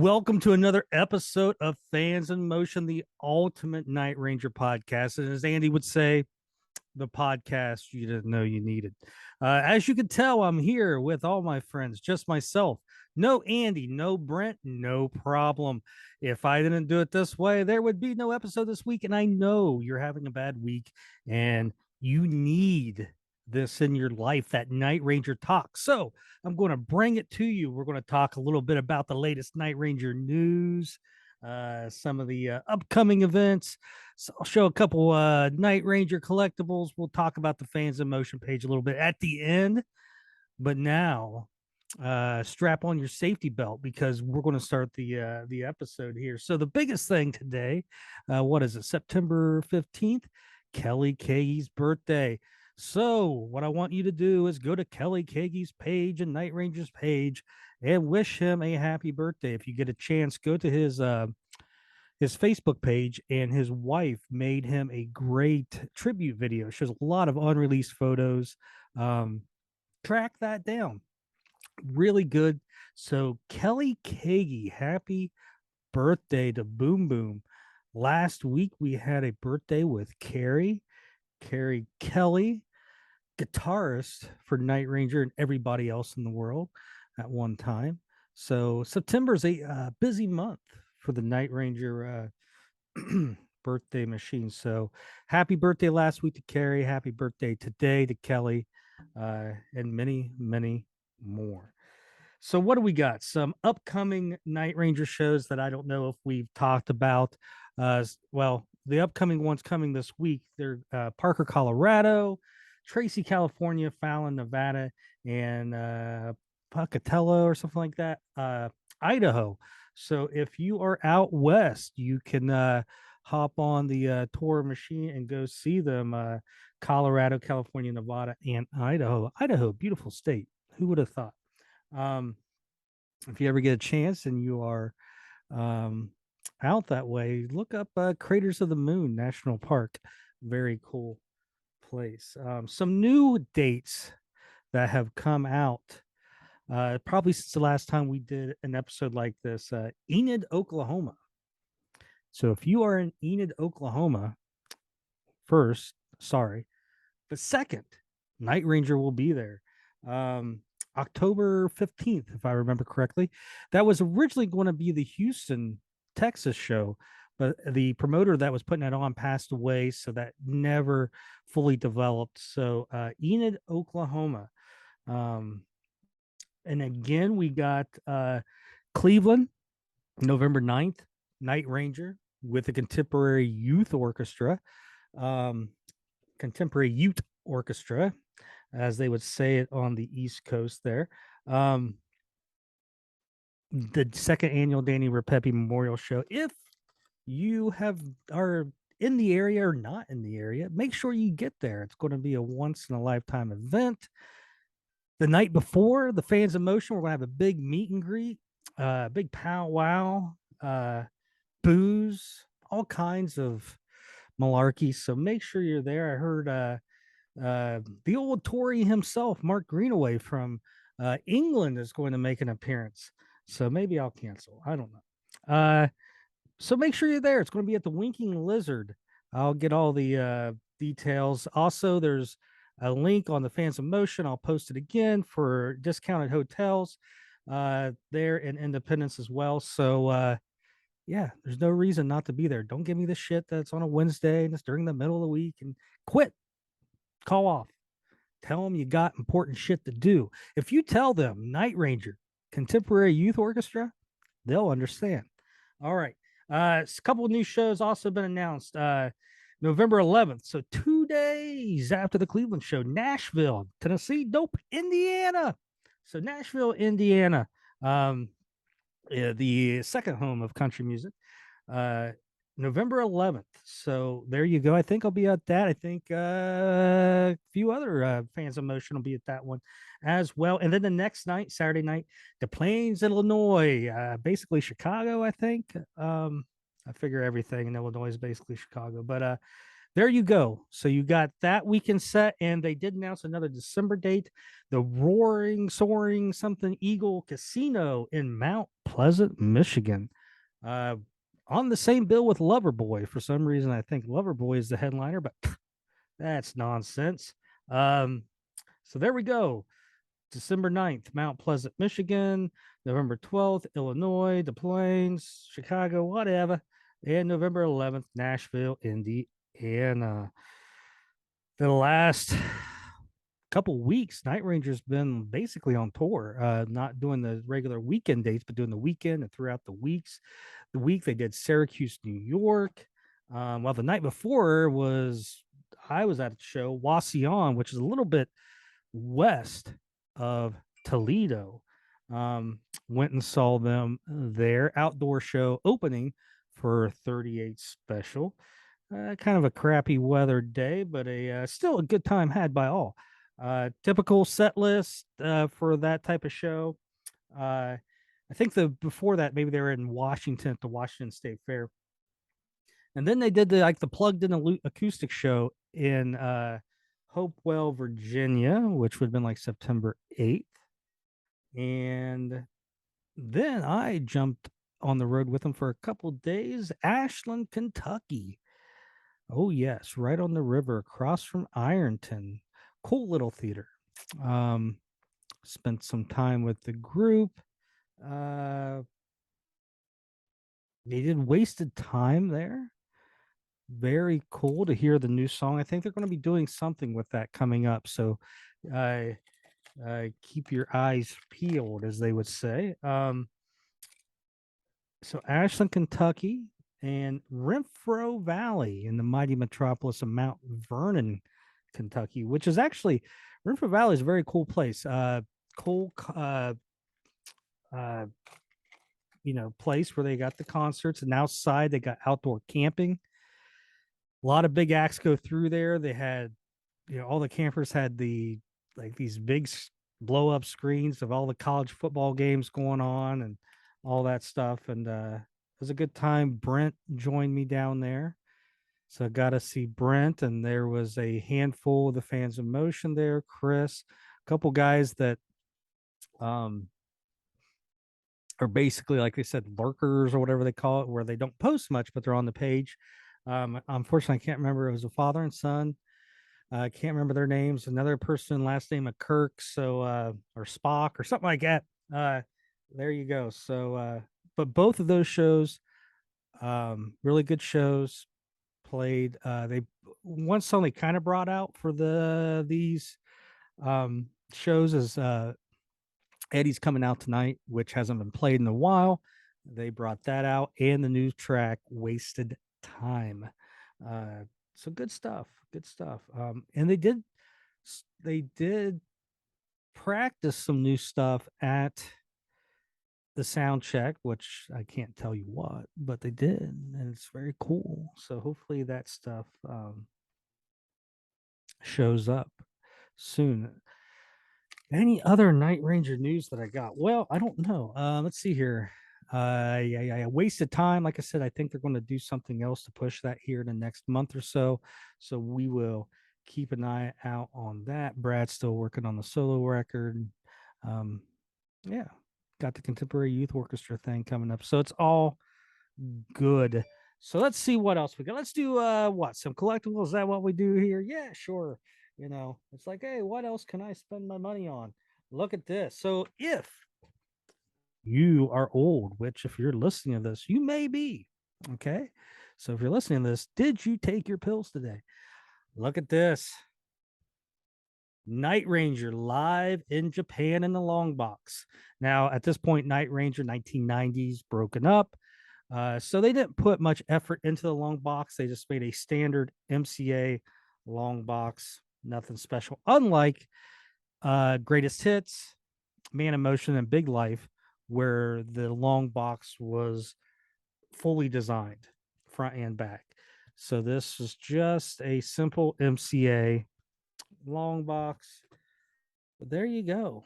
Welcome to another episode of Fans in Motion, the ultimate Night Ranger podcast. And as Andy would say, the podcast you didn't know you needed. As you can tell, I'm here with all my friends, just myself. No Andy, no Brent, no problem. If I didn't do it this way, there would be no episode this week. And I know you're having a bad week and you need this in your life, that Night Ranger talk. So I'm going to bring it to you. We're going to talk a little bit about the latest Night Ranger news, some of the upcoming events. So I'll show a couple Night Ranger collectibles. We'll talk about the Fans in Motion page a little bit at the end. But now, strap on your safety belt because we're going to start the episode here. So the biggest thing today, what is it? September 15th, Kelly Keagy's birthday. So what I want you to do is go to Kelly Keagy's page and Night Ranger's page and wish him a happy birthday. If you get a chance, go to his Facebook page, and his wife made him a great tribute video. It shows a lot of unreleased photos. Track that down. Really good. So Kelly Keagy, happy birthday to Boom Boom. Last week we had a birthday with Keri Kelli, guitarist for Night Ranger and everybody else in the world at one time. So September is a busy month for the Night Ranger birthday machine. So happy birthday last week to Keri. Happy birthday today to Kelly, and many, many more. So what do we got? Some upcoming Night Ranger shows that I don't know if we've talked about. Well, the upcoming ones coming this week, they're Parker, Colorado, Tracy, California, Fallon, Nevada, and Pocatello or something like that, Idaho. So if you are out west, you can hop on the tour machine and go see them. Colorado, California, Nevada, and Idaho. Idaho, beautiful state. Who would have thought? If you ever get a chance and you are out that way, look up Craters of the Moon National Park. Very cool place. Some new dates that have come out probably since the last time we did an episode like this. Enid, Oklahoma. So if you are in Enid, Oklahoma, first, sorry, but second, Night Ranger will be there. October 15th, if I remember correctly. That was originally going to be the Houston, Texas show, but the promoter that was putting it on passed away, so that never fully developed. So Enid, Oklahoma. And again, we got Cleveland, November 9th, Night Ranger with a contemporary youth orchestra. Contemporary youth orchestra, as they would say it on the East Coast there. The second annual Danny Ripepi Memorial Show. If you are in the area or not in the area, make sure you get there. It's going to be a once in a lifetime event. The night before, the Fans in Motion, we're going to have a big meet and greet, big powwow, booze, all kinds of malarkey. So make sure you're there. I heard the old Tory himself, Mark Greenaway from England, is going to make an appearance. So maybe I'll cancel. I don't know. So make sure you're there. It's going to be at the Winking Lizard. I'll get all the details. Also, there's a link on the Fans of Motion. I'll post it again for discounted hotels there in Independence as well. So yeah, there's no reason not to be there. Don't give me the shit that's on a Wednesday and it's during the middle of the week, and quit. Call off. Tell them you got important shit to do. If you tell them Night Ranger, Contemporary Youth Orchestra, they'll understand. All right. A couple of new shows also been announced. November 11th, so 2 days after the Cleveland show, Nashville, Tennessee, nope, Indiana. So Nashville, Indiana, the second home of country music. November 11th. So there you go. I think I'll be at that. I think a few other Fans of Motion will be at that one as well. And then the next night, Saturday night, Des Plaines, Illinois, basically Chicago, I think. I figure everything in Illinois is basically Chicago. But there you go. So you got that weekend set, and they did announce another December date, the Roaring, Soaring, something Eagle Casino in Mount Pleasant, Michigan. Uh, on the same bill with Loverboy. For some reason, I think Loverboy is the headliner, but that's nonsense. So there we go. December 9th, Mount Pleasant, Michigan. November 12th, Illinois, Des Plaines, Chicago, whatever. And November 11th, Nashville, Indiana. The last couple weeks, Night Ranger's been basically on tour, not doing the regular weekend dates, but doing the weekend and throughout the weeks. The week they did Syracuse, New York. While the night before I was at a show, Wasion, which is a little bit west of Toledo. Went and saw them there, outdoor show opening for 38 special. Kind of a crappy weather day, but still a good time had by all. Typical set list for that type of show. I think before that maybe they were in Washington at the Washington State Fair, and then they did the plugged in acoustic show in Hopewell, Virginia, which would have been like September 8th. And then I jumped on the road with them for a couple days, Ashland, Kentucky. Oh, yes, right on the river across from Ironton. Cool little theater. Spent some time with the group. They did Wasted Time there. Very cool to hear the new song. I think they're going to be doing something with that coming up. So keep your eyes peeled, as they would say. So Ashland, Kentucky, and Renfro Valley in the mighty metropolis of Mount Vernon, Kentucky, which is actually Renfro Valley is a very cool place. Cool, place where they got the concerts, and outside they got outdoor camping. A lot of big acts go through there. They had, all the campers had these big blow up screens of all the college football games going on and all that stuff. And it was a good time. Brent joined me down there. So I got to see Brent, and there was a handful of the fans of motion there. Chris, a couple guys that are basically, like they said, lurkers or whatever they call it, where they don't post much, but they're on the page. Unfortunately, I can't remember. It was a father and son. I can't remember their names. Another person, last name of Kirk, or Spock or something like that. There you go. So, but both of those shows, really good shows. Played. They one song they kind of brought out for these shows is Eddie's Coming Out Tonight, which hasn't been played in a while. They brought that out, and the new track Wasted Time. So good stuff. And they did practice some new stuff at the sound check, which I can't tell you what, but they did, and it's very cool. So hopefully that stuff shows up soon. Any other Night Ranger news that I got? Well, I don't know. Let's see here. Yeah, wasted time. Like I said, I think they're going to do something else to push that here in the next month or so. So we will keep an eye out on that. Brad's still working on the solo record. Yeah, got the Contemporary Youth Orchestra thing coming up. So it's all good. So let's see what else we got. Let's do some collectibles. Is that what we do here? Yeah, sure. It's like, hey, what else can I spend my money on? Look at this. So if you are old, which if you're listening to this, you may be. Okay. So if you're listening to this, did you take your pills today? Look at this. Night Ranger live in Japan in the long box. Now, at this point, Night Ranger 1990s broken up. So they didn't put much effort into the long box. They just made a standard MCA long box, nothing special. Unlike Greatest Hits, Man in Motion, and Big Life, where the long box was fully designed front and back. So this is just a simple MCA long box. But there you go.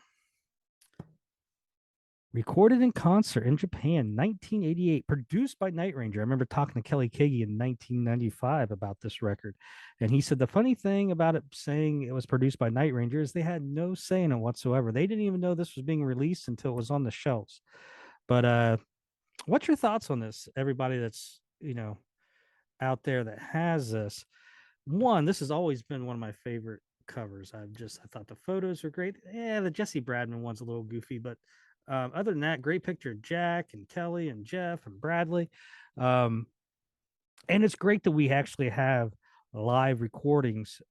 Recorded in concert in Japan, 1988, produced by Night Ranger. I remember talking to Kelly Keagy in 1995 about this record. And he said the funny thing about it saying it was produced by Night Ranger is they had no say in it whatsoever. They didn't even know this was being released until it was on the shelves. But what's your thoughts on this? Everybody that's, out there that has this. One, this has always been one of my favorite covers. I thought the photos were great. Yeah, the Jesse Bradman one's a little goofy, but other than that, great picture of Jack and Kelly and Jeff and Bradley. Um, and it's great that we actually have live recordings,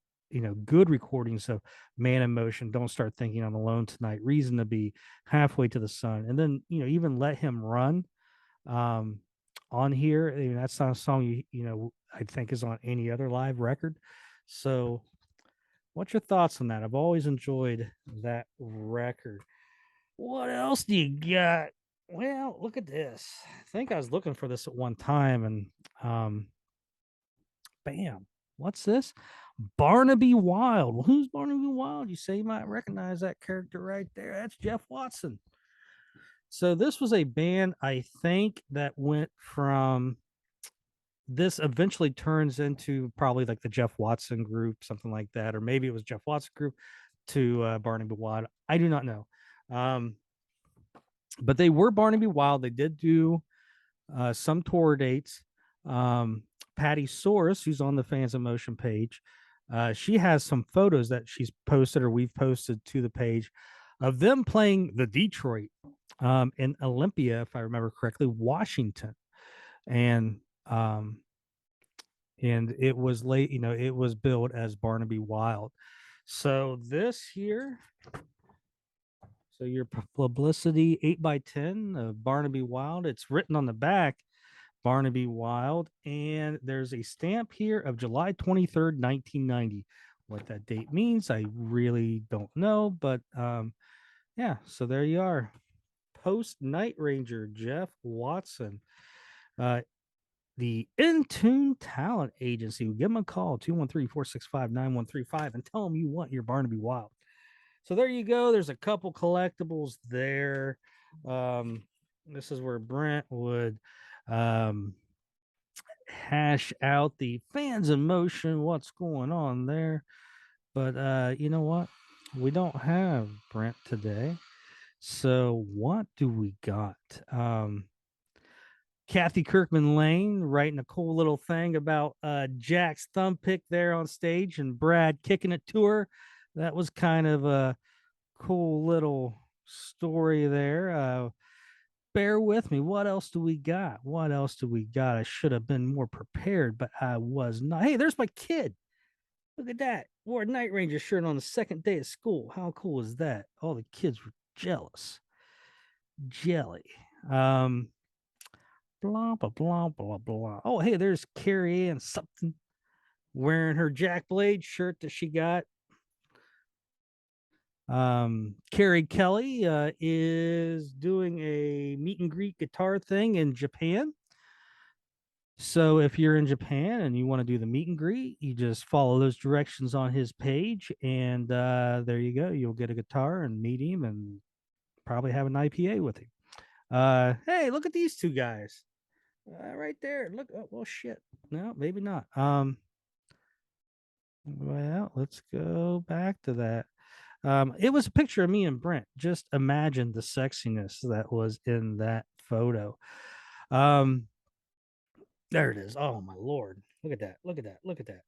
good recordings of Man in Motion, Don't Start Thinking I'm Alone Tonight, Reason to Be, Halfway to the Sun, and then, even Let Him Run um, on here. I mean, that's not a song I think is on any other live record. So, what's your thoughts on that? I've always enjoyed that record. What else do you got? Well, look at this. I think I was looking for this at one time, and bam, what's this? Barnaby Wild. Well, who's Barnaby Wild? You say you might recognize that character right there. That's Jeff Watson. So this was a band, I think, that went from this eventually turns into probably like the Jeff Watson group, something like that, or maybe it was Jeff Watson group to Barnaby Wild. I do not know. But they were Barnaby Wild. They did do some tour dates. Patty Source, who's on the Fans of Motion page, she has some photos that she's posted or we've posted to the page of them playing the Detroit in Olympia, if I remember correctly, Washington. And it was late, it was billed as Barnaby Wild. So this here, so your publicity 8x10 of Barnaby Wild, it's written on the back, Barnaby Wild, and there's a stamp here of July 23rd, 1990. What that date means, I really don't know, but yeah, so there you are. Post Night Ranger Jeff Watson. The Intune Talent Agency. Give them a call, 213-465-9135, and tell them you want your Barnaby Wild. So there you go. There's a couple collectibles there. This is where Brent would hash out the Fans in Motion, what's going on there. But you know what? We don't have Brent today. So what do we got? Kathy Kirkman Lane writing a cool little thing about Jack's thumb pick there on stage and Brad kicking it to her. That was kind of a cool little story there. Bear with me. What else do we got? What else do we got? I should have been more prepared, but I was not. Hey, there's my kid. Look at that. Wore a Night Ranger shirt on the second day of school. How cool is that? All the kids were jealous. Jelly. Blah, blah, blah, blah, blah. Oh, hey, there's Carrie Ann something wearing her Jack Blade shirt that she got. Keri Kelli is doing a meet and greet guitar thing in Japan. So if you're in Japan and you want to do the meet and greet, you just follow those directions on his page, and there you go. You'll get a guitar and meet him, and probably have an IPA with him. Hey, look at these two guys. Right there. Look. Oh, well, shit. No, maybe not. Well, let's go back to that. It was a picture of me and Brent. Just imagine the sexiness that was in that photo. There it is. Oh my lord. Look at that. Look at that. Look at that.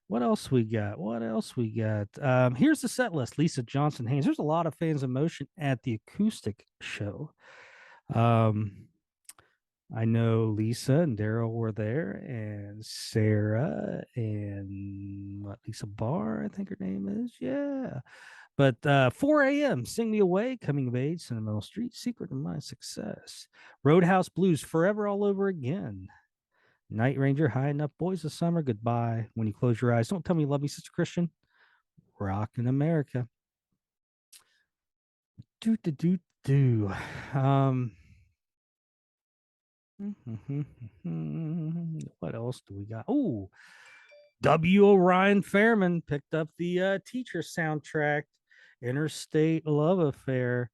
What else we got? What else we got? Here's the set list. Lisa Johnson Haynes. There's a lot of Fans of Motion at the acoustic show. I know Lisa and Daryl were there, and Sarah and Lisa Barr, I think her name is. Yeah. But 4 a.m., Sing Me Away, Coming of Age, Sentimental Street, Secret of My Success, Roadhouse Blues, Forever All Over Again, Night Ranger, High Enough, Boys of Summer, Goodbye, When You Close Your Eyes, Don't Tell Me You Love Me, Sister Christian, Rock in America. Do. What else do we got? Oh, W. Orion Fairman picked up the teacher soundtrack, Interstate Love Affair,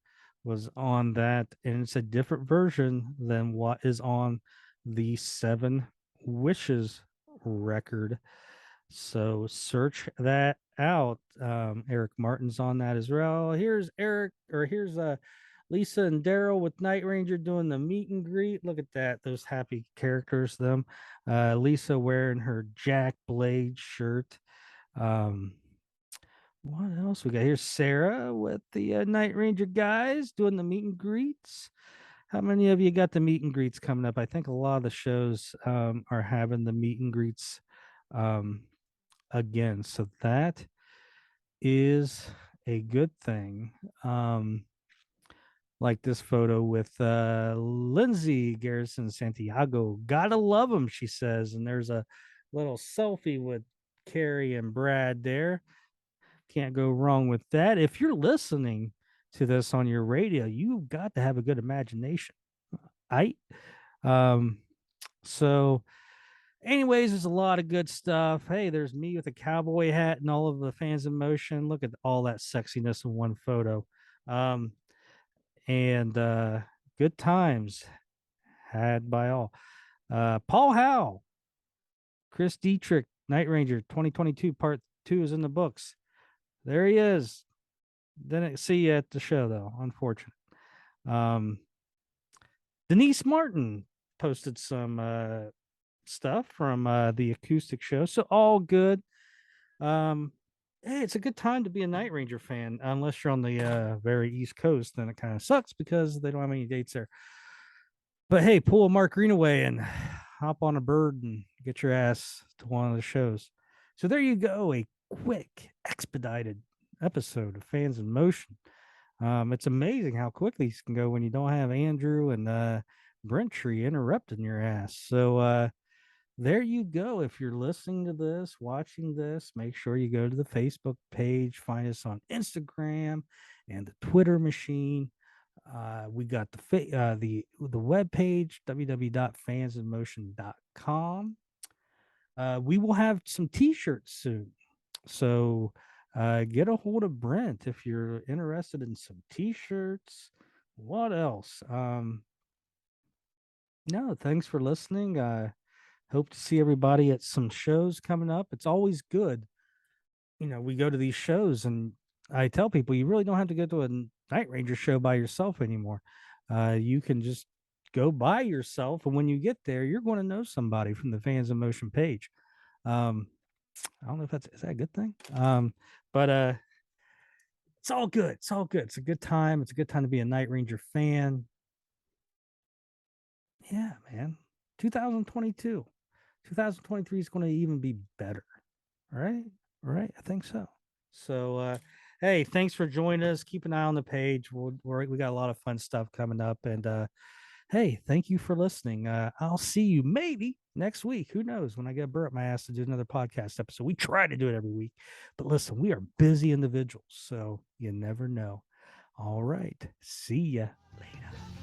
was on that, and it's a different version than what is on the Seven Wishes record. So search that out. Eric Martin's on that as well. Here's Lisa and Daryl with Night Ranger doing the meet and greet. Look at that, those happy characters. Them, Lisa wearing her Jack Blade shirt. What else we got? Here's Sarah with the Night Ranger guys doing the meet and greets. How many of you got the meet and greets coming up? I think a lot of the shows are having the meet and greets again. So that is a good thing. Like this photo with Lindsay Garrison Santiago. Gotta love them, she says. And there's a little selfie with Carrie and Brad there. Can't go wrong with that. If you're listening to this on your radio, you've got to have a good imagination. So anyways, there's a lot of good stuff. Hey, there's me with a cowboy hat and all of the Fans in Motion. Look at all that sexiness in one photo. And good times had by all. Paul Howe, Chris Dietrich, Night Ranger 2022 Part 2 is in the books. There he is. Didn't see you at the show, though. Unfortunate. Denise Martin posted some stuff from the acoustic show. So all good. Hey, it's a good time to be a Night Ranger fan, unless you're on the very East Coast. Then it kind of sucks because they don't have any dates there. But hey, pull a Mark Greenaway and hop on a bird and get your ass to one of the shows. So there you go, a quick, expedited episode of Fans in Motion. It's amazing how quickly these can go when you don't have Andrew and Brentry interrupting your ass. So there you go. If you're listening to this, watching this, make sure you go to the Facebook page, find us on Instagram and the Twitter machine. We got the web page, www.fansinmotion.com. We will have some t-shirts soon. So get a hold of Brent if you're interested in some t-shirts. What else? No, thanks for listening. Hope to see everybody at some shows coming up. It's always good. We go to these shows and I tell people you really don't have to go to a Night Ranger show by yourself anymore. You can just go by yourself. And when you get there, you're going to know somebody from the Fans in Motion page. I don't know if is that a good thing? But it's all good. It's all good. It's a good time. It's a good time to be a Night Ranger fan. Yeah, man. 2022. 2023 is going to even be better. All right. All right. I think so. So, hey, thanks for joining us. Keep an eye on the page. We got a lot of fun stuff coming up. And hey, thank you for listening. I'll see you maybe next week. Who knows when I get Bert up my ass to do another podcast episode. We try to do it every week. But listen, we are busy individuals. So you never know. All right. See ya later.